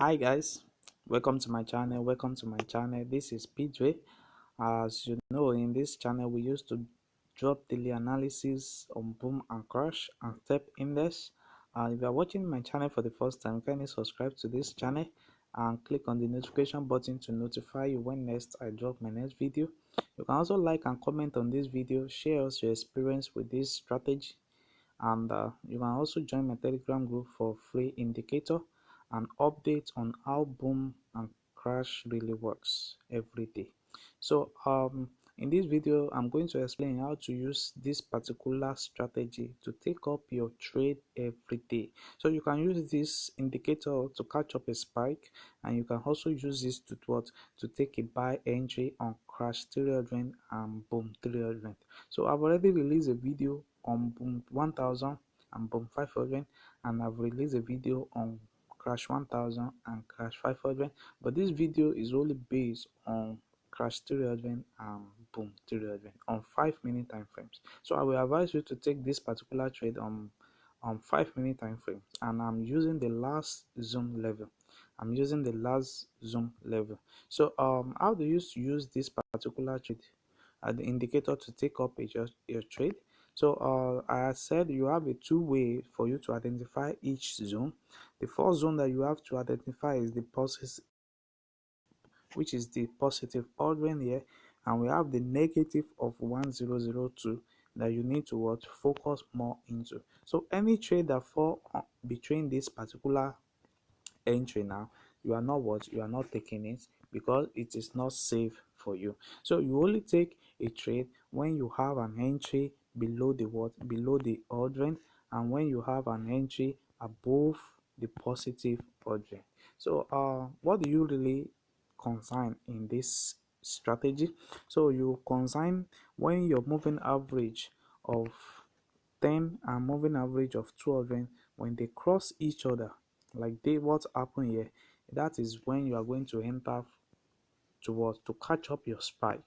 Hi guys, welcome to my channel. This is PJ. As you know, in this channel we used to drop daily analysis on boom and crash and step index. If you are watching my channel for the first time, kindly subscribe to this channel and click on the notification button to notify you when next I drop my next video. You can also like and comment on this video, share us your experience with this strategy, and you can also join my telegram group for free indicator and updates on how boom and crash really works every day. So in this video I'm going to explain how to use this particular strategy to take up your trade every day. So you can use this indicator to catch up a spike, and you can also use this to take a buy entry on crash 300 and boom 300. So I've already released a video on boom 1000 and boom 500, and I've released a video on crash 1000 and crash 500, but this video is only based on crash 300 and boom 300 on 5 minute time frames. So I will advise you to take this particular trade on 5 minute time frames, and I'm using the last zoom level. So how do you use this particular trade the indicator to take up your trade? So I said you have a two-way for you to identify each zone. The first zone that you have to identify is the positive, which is the positive ordering here, and we have the negative of 1002 that you need to focus more into. So any trade that fall between this particular entry now, you are not taking it, because it is not safe for you. So you only take a trade when you have an entry below the ordering, and when you have an entry above the positive ordering. So what do you really consign in this strategy? So you consign when your moving average of 10 and moving average of 200, when they cross each other like what happened here, that is when you are going to enter to catch up your spike.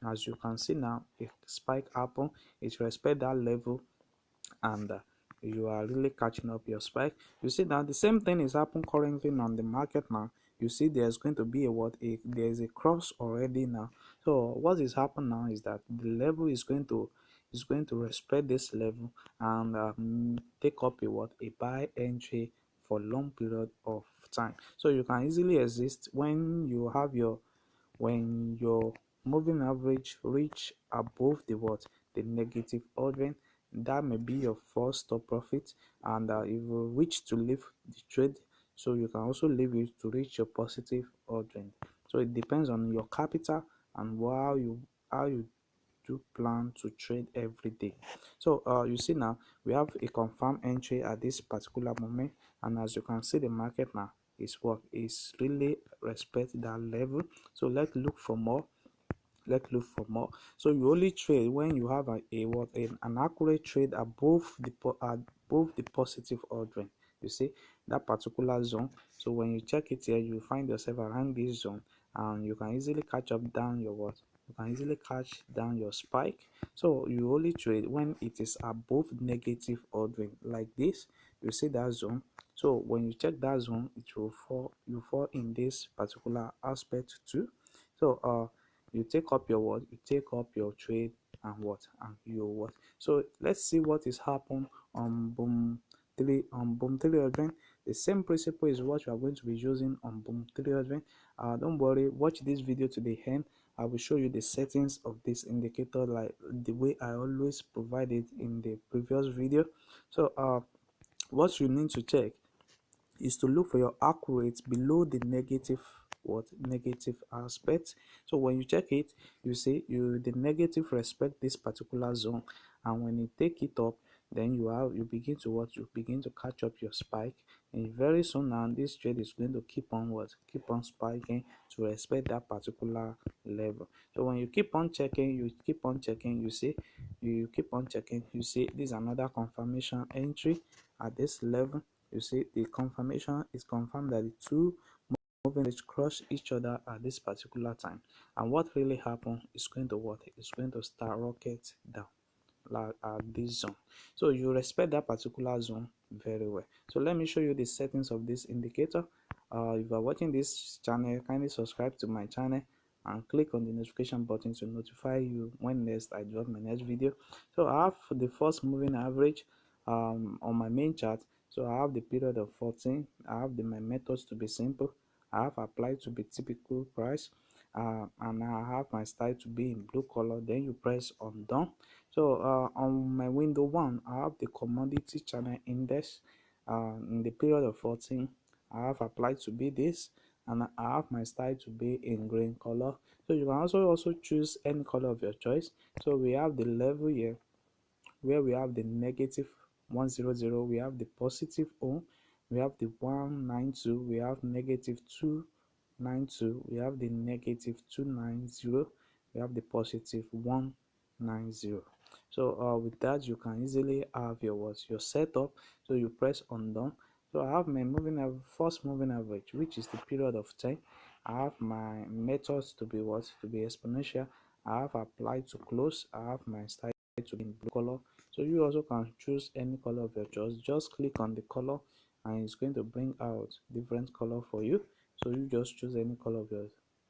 And as you can see now, a spike happen, it respect that level, and you are really catching up your spike. You see now the same thing is happening currently on the market now. You see there's going to be there's a cross already now. So what is happening now is that the level is going to respect this level, and take up a buy entry for long period of time. So you can easily exist when your moving average reach above the negative ordering. That may be your first stop profit, and if you wish to leave the trade, so you can also leave it to reach your positive ordering. So it depends on your capital and how you do plan to trade every day. So you see now we have a confirmed entry at this particular moment, and as you can see the market now is really respect that level. So let's look for more. So you only trade when you have an accurate trade above the positive ordering. You see that particular zone. So when you check it here, you find yourself around this zone, and you can easily catch up down your you can easily catch down your spike. So you only trade when it is above negative ordering like this. You see that zone. So when you check that zone, you fall in this particular aspect too. So you take up your trade, and so let's see what is happening on boom 300. The same principle is what you are going to be using on boom 300. Don't worry, watch this video to the end. I will show you the settings of this indicator like the way I always provided in the previous video. So what you need to check is to look for your accurate below the negative aspect. So when you check it, you see the negative respect this particular zone, and when you take it up, then you begin to catch up your spike, and very soon now this trade is going to keep on spiking to respect that particular level. So when you keep on checking, you keep on checking, you see this is another confirmation entry at this level. You see the confirmation is confirmed that the two moving which cross each other at this particular time, and what really happened is going to start rocket down like at this zone. So you respect that particular zone very well. So let me show you the settings of this indicator. If you are watching this channel, kindly subscribe to my channel and click on the notification button to notify you when next I drop my next video. So I have the first moving average on my main chart. So I have the period of 14. I have my methods to be simple. I have applied to be typical price, and I have my style to be in blue color. Then you press on done. So on my window one, I have the commodity channel index in the period of 14. I have applied to be this, and I have my style to be in green color. So you can also choose any color of your choice. So we have the level here where we have the negative 100, we have the positive O, we have the 192, we have negative 292, we have the negative 290, we have the positive 190. So with that, you can easily have your setup. So you press on done. So I have my first moving average, which is the period of 10. I have my methods to be to be exponential. I have applied to close. I have my style to be in blue color. So you also can choose any color of your choice. Just click on the color and it's going to bring out different color for you. So you just choose any color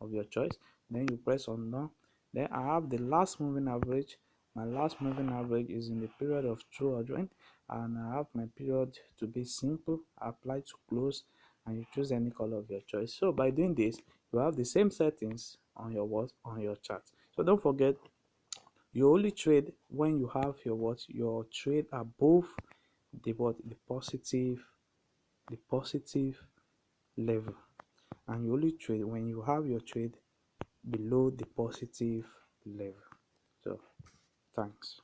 of your choice. Then you press on done. Then I have the last moving average. My last moving average is in the period of 200, and I have my period to be simple. Apply to close, and you choose any color of your choice. So by doing this, you have the same settings on your chart. So don't forget, you only trade when you have your trade above the positive level, and you only trade when you have your trade below the positive level. So thanks.